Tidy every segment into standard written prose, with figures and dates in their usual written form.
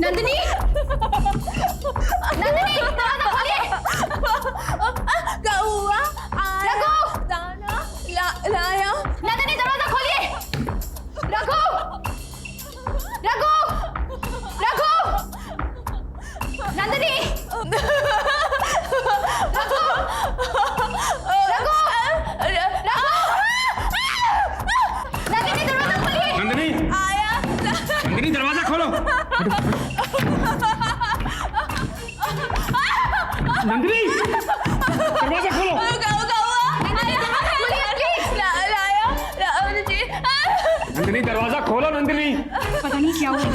नंदिनी, नंदिनी, दरवाजा खोलिए। क्या हुआ? रघु, दाना लाया। नंदिनी दरवाजा खोलिए। रघु, रघु, रघु, नंदिनी, रघु, रघु, नंदिनी दरवाजा खोलिए। नंदिनी, आया। नंदिनी दरवाजा खोलो। नंदिनी दरवाजा खोलो। नंदिनी दरवाजा खोलो। नंदिनी पता नहीं क्या हुआ है।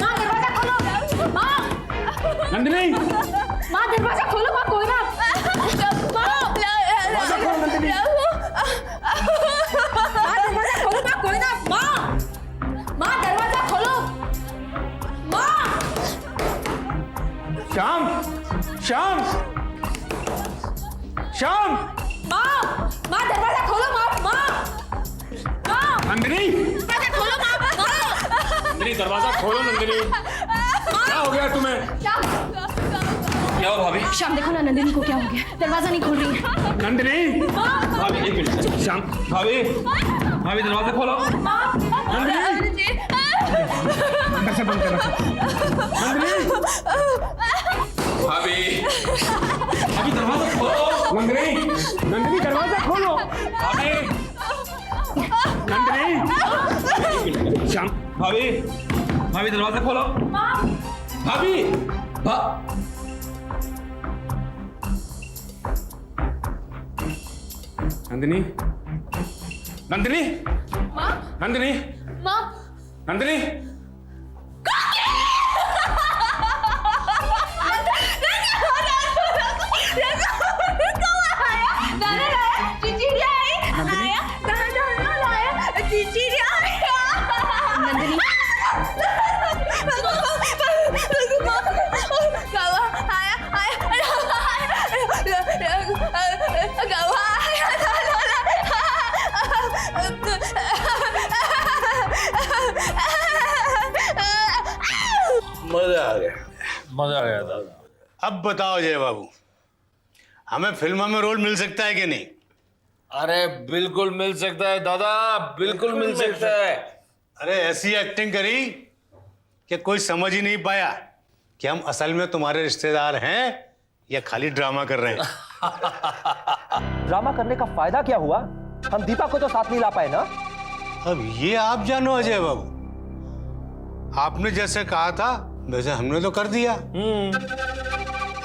माँ दरवाजा खोलो। माँ, नंदिनी माँ दरवाजा खोलो। माँ कोई ना। दरवाजा खोलो। नंदिनी माँ दरवाजा खोलो। माँ कोई ना। माँ, माँ दरवाजा खोलो। माँ, श्याम, श्याम, श्याम। माँ, माँ दरवाजा खोलो। माँ, माँ, माँ नंदिनी दरवाजा खोलो। माँ, माँ, नंदिनी दरवाजा खोलो। नंदिनी क्या हो गया तुम्हें? श्याम, क्या हो भाभी? श्याम देखो ना नंदिनी को क्या हो गया। दरवाजा नहीं खोल रही है। नंदिनी भाभी एक मिनट। श्याम भाभी, भाभी दरवाजा खोलो। नंदिनी अंदर से बंद करना। नंदिनी भाभी, भाभी दरवाजा खोलो। नंदिनी, नंदिनी दरवाजा खोलो। भाभी, नंदिनी श्याम भाभी, भाभी दरवाजा खोलो। भाभी नंदिनी, नंदिनी, नंदिनी, माँ, नंदिनी मजा आ गया, मजा आ गया दादा। अब बताओ जय बाबू, हमें फिल्मों में रोल मिल सकता है कि नहीं? अरे बिल्कुल मिल सकता है दादा, बिल्कुल मिल सकता है। अरे ऐसी एक्टिंग करी कि कोई समझ ही नहीं पाया कि हम असल में तुम्हारे रिश्तेदार हैं या खाली ड्रामा कर रहे हैं। ड्रामा करने का फायदा क्या हुआ? हम दीपा को तो साथ नहीं ला पाए ना। अब ये आप जानो अजय बाबू, आपने जैसे कहा था वैसे हमने तो कर दिया।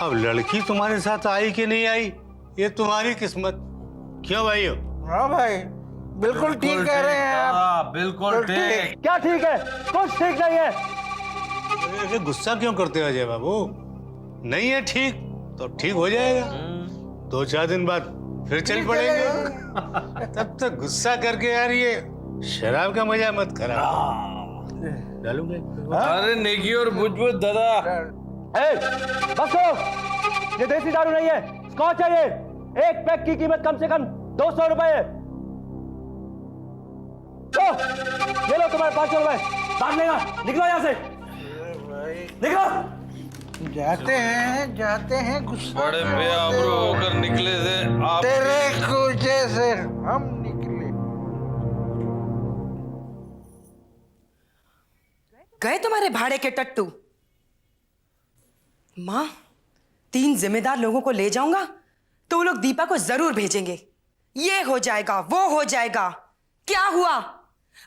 अब लड़की तुम्हारे साथ आई कि नहीं आई ये तुम्हारी किस्मत। क्यों भाइयों? हाँ भाई, बिल्कुल ठीक कह रहे हैं आप। हाँ बिल्कुल ठीक। क्या ठीक है? कुछ ठीक नहीं है। अरे गुस्सा क्यों करते हो अजय बाबू? नहीं है ठीक तो ठीक हो जाएगा। 2-4 दिन बाद फिर चल पड़ेंगे। तब तक गुस्सा करके यार ये शराब का मजा मत करा। डालूंगे। अरे नेकी और बुझ दादा। ए, बस करो। ये देसी दारू नहीं है, स्कॉच है ये। एक पैक की कीमत कम से कम 200 रुपए है। तो ये लो तुम्हारे 500 रुपए। भाग लेगा, निकलो यहाँ से, निकलो। जाते हैं गुस्सा बड़े बेआबरू होकर निकले थे आप। तेरे कुचे से हम निकले। गए तुम्हारे भाड़े के टट्टू। मां, 3 जिम्मेदार लोगों को ले जाऊंगा तो वो लोग दीपा को जरूर भेजेंगे। ये हो जाएगा, वो हो जाएगा। क्या हुआ?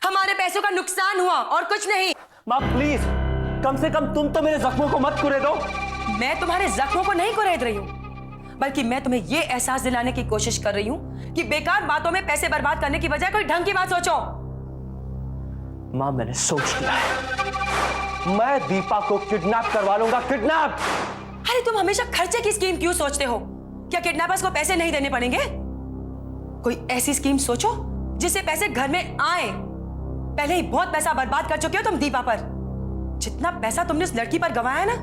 हमारे पैसों का नुकसान हुआ और कुछ नहीं। मां प्लीज, कम से कम तुम तो मेरे जख्मों को मत कुरेदो। मैं तुम्हारे जख्मों को नहीं कुरेद रही हूं, बल्कि मैं तुम्हें यह एहसास दिलाने की कोशिश कर रही हूं कि बेकार बातों में पैसे बर्बाद करने की बजाय कोई ढंग की बात सोचो। मां, मैंने सोच लिया है। मैं दीपा को किडनैप करवा लूंगा, किडनैप। अरे तुम हमेशा खर्चे की स्कीम क्यों सोचते हो? क्या किडनैपर्स को पैसे नहीं देने पड़ेंगे? कोई ऐसी स्कीम सोचो जिससे पैसे घर में आए। पहले ही बहुत पैसा बर्बाद कर चुके हो तुम दीपा पर। जितना पैसा तुमने उस लड़की पर गंवाया ना,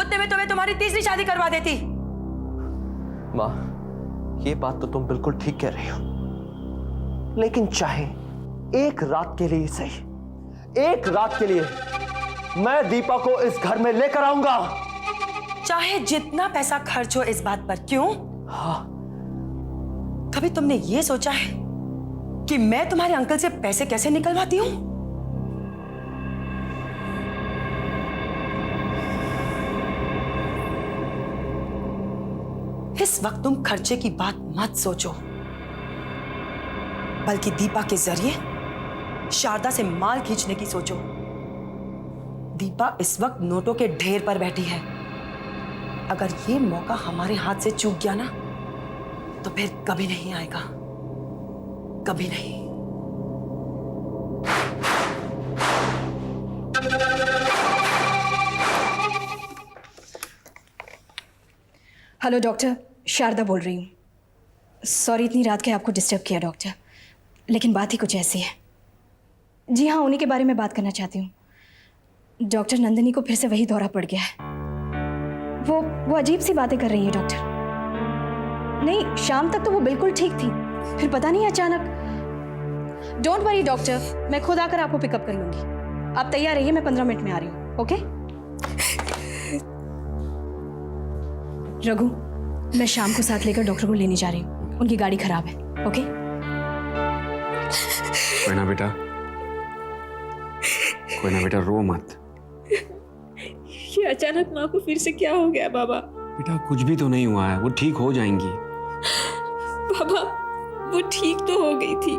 उतने में तुम्हें तुम्हारी तीसरी शादी करवा देती। मां, ये बात तो तुम बिल्कुल ठीक कह रही हो, लेकिन चाहे एक रात के लिए सही, एक रात के लिए मैं दीपा को इस घर में लेकर आऊंगा। चाहे जितना पैसा खर्च हो इस बात पर। क्यों? हाँ। कभी तुमने ये सोचा है कि मैं तुम्हारे अंकल से पैसे कैसे निकलवाती हूं? इस वक्त तुम खर्चे की बात मत सोचो, बल्कि दीपा के जरिए शारदा से माल खींचने की सोचो। दीपा इस वक्त नोटों के ढेर पर बैठी है। अगर ये मौका हमारे हाथ से चूक गया ना, तो फिर कभी नहीं आएगा, कभी नहीं। हेलो डॉक्टर, शारदा बोल रही हूँ। सॉरी इतनी रात के आपको डिस्टर्ब किया डॉक्टर, लेकिन बात ही कुछ ऐसी है। जी हाँ, उन्हीं के बारे में बात करना चाहती हूँ। डॉक्टर, नंदिनी को फिर से वही दौरा पड़ गया है। वो अजीब सी बातें कर रही है डॉक्टर। नहीं, शाम तक तो वो बिल्कुल ठीक थी, फिर पता नहीं अचानक। डोंट वरी डॉक्टर, मैं खुद आकर आपको पिकअप कर लूंगी। आप तैयार रहिए, मैं 15 मिनट में आ रही हूँ। ओके रघु, मैं शाम को साथ लेकर डॉक्टर को लेने जा रही हूँ। उनकी गाड़ी खराब है। ओके कोई ना बेटा, कोई ना बेटा, रो मत। ये अचानक माँ को फिर से क्या हो गया बाबा? बेटा कुछ भी तो नहीं हुआ है, वो ठीक हो जाएंगी। बाबा वो ठीक तो हो गई थी,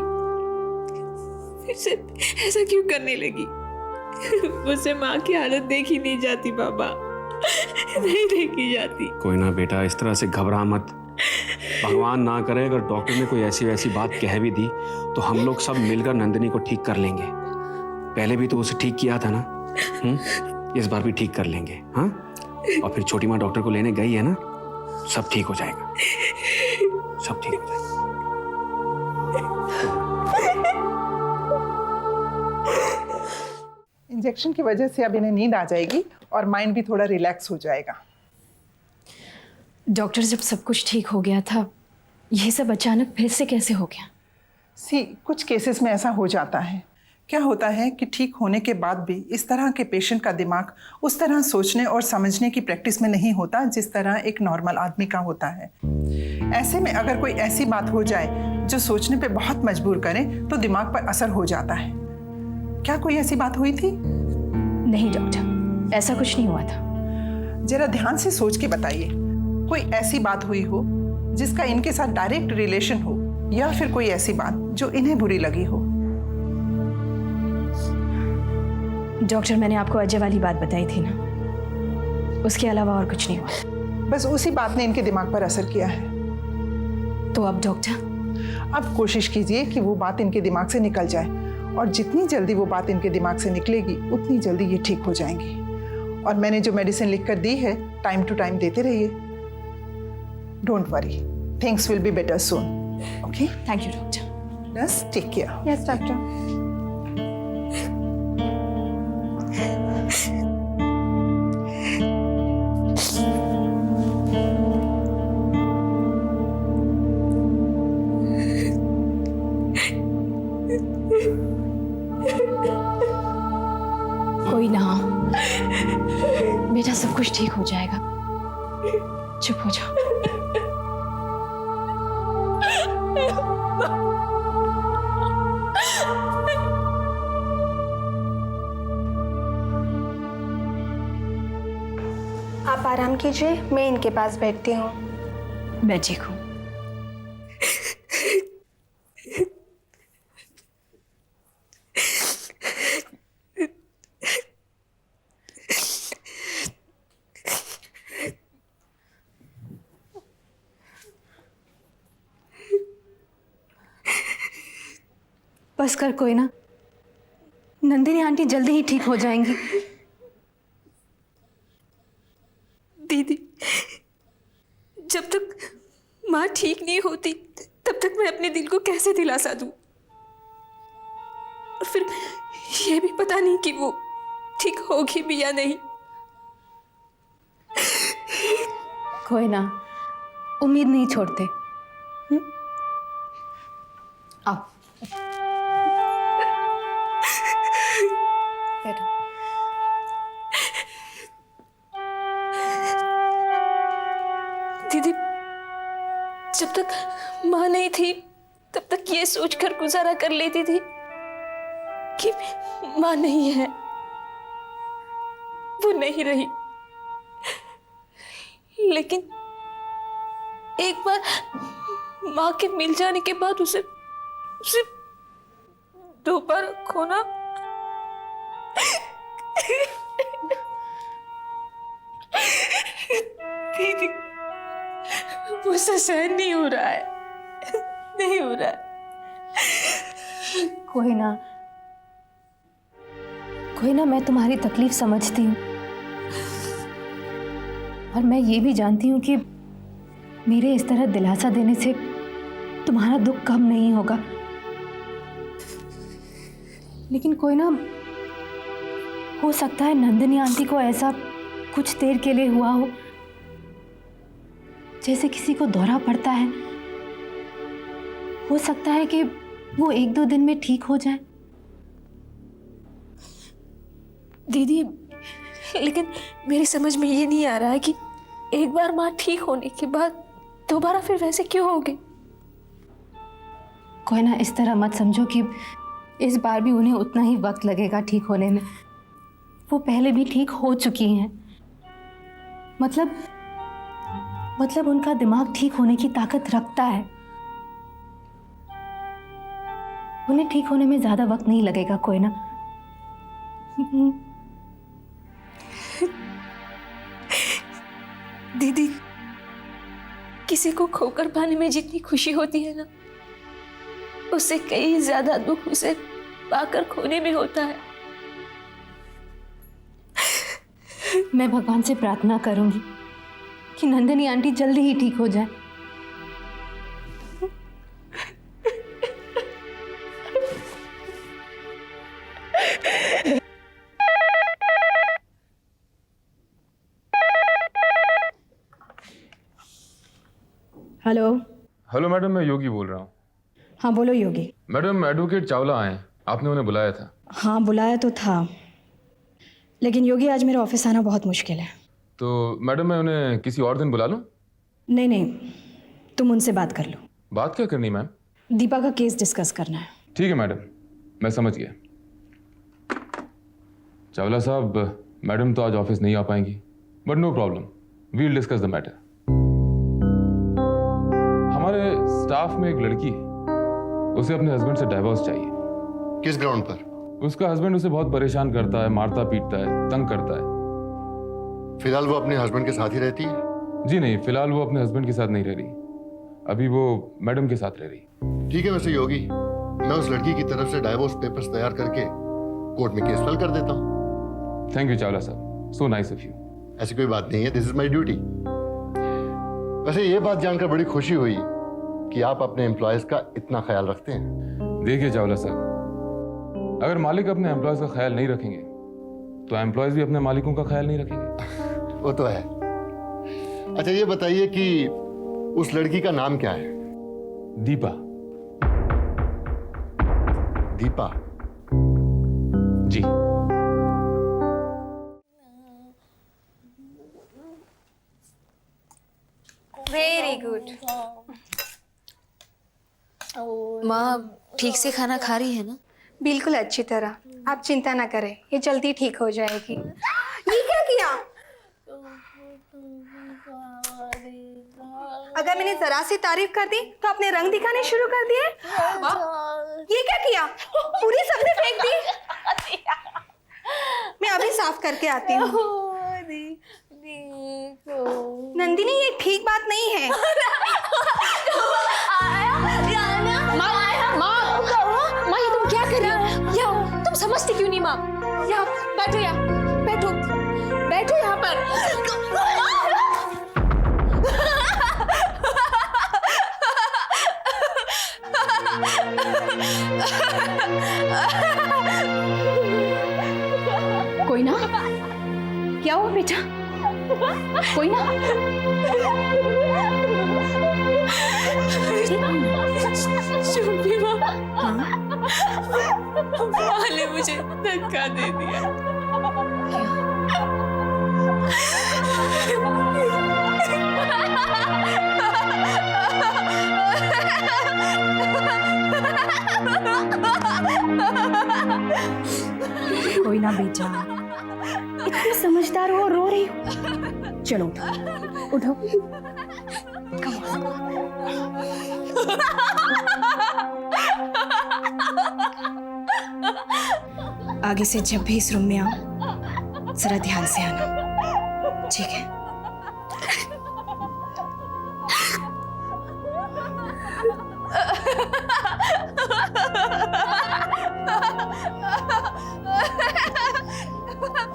फिर से ऐसा क्यों करने लगी? मुझसे माँ की हालत देखी नहीं जाती बाबा, नहीं देखी जाती। कोई ना बेटा, इस तरह से घबरा मत। भगवान ना करे अगर डॉक्टर ने कोई ऐसी वैसी बात कह भी दी तो हम लोग सब मिलकर नंदिनी को ठीक कर लेंगे। पहले भी तो उसे ठीक किया था ना, इस बार भी ठीक कर लेंगे। हाँ, और फिर छोटी माँ डॉक्टर को लेने गई है ना, सब ठीक हो जाएगा, सब ठीक हो जाएगा। इंजेक्शन की वजह से अब इन्हें नींद आ जाएगी और माइंड भी थोड़ा रिलैक्स हो जाएगा। डॉक्टर, जब सब कुछ ठीक हो गया था, ये सब अचानक फिर से कैसे हो गया? कुछ केसेस में ऐसा हो जाता है। क्या होता है कि ठीक होने के बाद भी इस तरह के पेशेंट का दिमाग उस तरह सोचने और समझने की प्रैक्टिस में नहीं होता जिस तरह एक नॉर्मल आदमी का होता है। ऐसे में अगर कोई ऐसी बात हो जाए जो सोचने पे बहुत मजबूर करे तो दिमाग पर असर हो जाता है। क्या कोई ऐसी बात हुई थी? नहीं डॉक्टर, ऐसा कुछ नहीं हुआ था। जरा ध्यान से सोच के बताइए, कोई ऐसी बात हुई हो जिसका इनके साथ डायरेक्ट रिलेशन हो, या फिर कोई ऐसी बात जो इन्हें बुरी लगी हो। डॉक्टर, मैंने आपको अजय वाली बात बताई थी ना, उसके अलावा और कुछ नहीं हुआ। बस उसी बात ने इनके दिमाग पर असर किया है। तो अब डॉक्टर? अब कोशिश कीजिए कि वो बात इनके दिमाग से निकल जाए, और जितनी जल्दी वो बात इनके दिमाग से निकलेगी उतनी जल्दी ये ठीक हो जाएंगी। और मैंने जो मेडिसिन लिख कर दी है, टाइम टू टाइम देते रहिए। Don't worry, Things will be better soon. Okay? Thank you doctor. Just take care. Yes doctor. कोई ना, बेटा सब कुछ ठीक हो जाएगा, चुप हो जाओ। आप आराम कीजिए, मैं इनके पास बैठती हूँ। मैं ठीक हूँ। बस कर, कोई ना, नंदिनी आंटी जल्दी ही ठीक हो जाएंगी। दीदी, जब तक माँ ठीक नहीं होती तब तक मैं अपने दिल को कैसे दिलासा दूं? और फिर ये भी पता नहीं कि वो ठीक होगी भी या नहीं। कोई ना, उम्मीद नहीं छोड़ते। आओ बैठो। दीदी, जब तक माँ नहीं थी तब तक ये सोचकर गुजारा कर लेती थी कि माँ नहीं है, वो नहीं रही। लेकिन एक बार माँ के मिल जाने के बाद उसे दोबारा खोना दीदी, मुझसे सहन नहीं हो रहा है, नहीं हो रहा है। कोई ना, मैं तुम्हारी तकलीफ समझती हूँ और मैं ये भी जानती हूँ कि मेरे इस तरह दिलासा देने से तुम्हारा दुख कम नहीं होगा। लेकिन कोई ना, हो सकता है नंदिनी आंटी को ऐसा कुछ देर के लिए हुआ हो, जैसे किसी को दौरा पड़ता है। हो सकता है कि वो 1-2 दिन में ठीक हो जाए। दीदी, लेकिन मेरी समझ में ये नहीं आ रहा है कि एक बार माँ ठीक होने के बाद दोबारा फिर वैसे क्यों होगी? कोई ना, इस तरह मत समझो कि इस बार भी उन्हें उतना ही वक्त लगेगा ठीक होने में। वो पहले भी ठीक हो चुकी हैं। मतलब उनका दिमाग ठीक होने की ताकत रखता है। उन्हें ठीक होने में ज्यादा वक्त नहीं लगेगा। कोई ना। दीदी, किसी को खोकर पाने में जितनी खुशी होती है ना, उससे कई ज्यादा दुख उसे पाकर खोने में होता है। मैं भगवान से प्रार्थना करूंगी कि नंदिनी आंटी जल्दी ही ठीक हो जाए। हेलो। हेलो मैडम, मैं योगी बोल रहा हूँ। हाँ बोलो योगी। मैडम, एडवोकेट चावला आए हैं, आपने उन्हें बुलाया था। हाँ बुलाया तो था, लेकिन योगी आज मेरे ऑफिस आना बहुत मुश्किल है। तो मैडम, मैं उन्हें किसी और दिन बुला लूँ? नहीं, तुम उनसे बात कर लो। बात क्या करनी मैम? दीपा का केस डिस्कस करना है। ठीक है मैडम, मैं समझ गया। चावला साहब, मैडम तो आज ऑफिस नहीं आ पाएंगी, but no problem, we'll discuss the matter. हमारे स्टाफ में एक लड़की है, उसे अपने हस्बैंड से डाइवोर्स चाहिए। किस ग्राउंड पर? उसका हस्बैंड उसे बहुत परेशान करता है, मारता पीटता है, तंग करता है। फिलहाल वो अपने हस्बैंड के साथ ही रहती है? जी नहीं, फिलहाल वो अपने हस्बैंड के साथ नहीं रह रही, अभी वो मैडम के साथ रह रही। ठीक है, वैसे योगी, मैं उस लड़की की तरफ से डाइवोर्स पेपर्स तैयार करके कोर्ट में केस फाइल कर देता हूँ। थैंक यू चावला साहब, सो नाइस ऑफ यू। ऐसी कोई बात नहीं है, दिस इज माई ड्यूटी। वैसे ये बात जानकर बड़ी खुशी हुई कि आप अपने एम्प्लॉयज का इतना ख्याल रखते हैं। देखिए चावला साहब, अगर मालिक अपने एम्प्लॉयज का ख्याल नहीं रखेंगे तो एम्प्लॉयज भी अपने मालिकों का ख्याल नहीं रखेंगे। वो तो है। अच्छा ये बताइए कि उस लड़की का नाम क्या है? दीपा। दीपा? जी। Very good. माँ ठीक से खाना खा रही है ना? बिल्कुल अच्छी तरह, आप चिंता ना करें, ये जल्दी ठीक हो जाएगी। ये क्या किया? अगर मैंने जरा सी तारीफ कर दी तो आपने रंग दिखाने शुरू कर दिए। ये क्या किया? पूरी सब्जी फेंक दी। मैं अभी साफ करके आती हूँ। नंदिनी, ये ठीक बात नहीं है। माँ ये तुम क्या कर रही हो? यहाँ तुम समझती क्यों नहीं माँ? यहाँ बैठो, यहाँ बैठो, बैठो यहाँ पर। कोई ना, क्या हुआ बेटा? कोई ना। चुप्पी माँ, माँ ने मुझे धक्का दे दिया। कोई ना बेटा, इतनी समझदार हो और रो रही हो। चलो उठो, उठो। Come on. आगे से जब भी इस रूम में आओ जरा ध्यान से आना, ठीक है?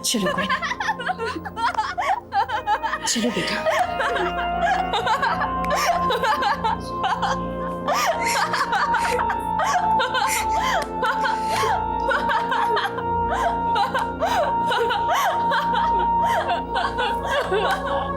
चलो कोई ना, चलो बेटा। Ha ha ha!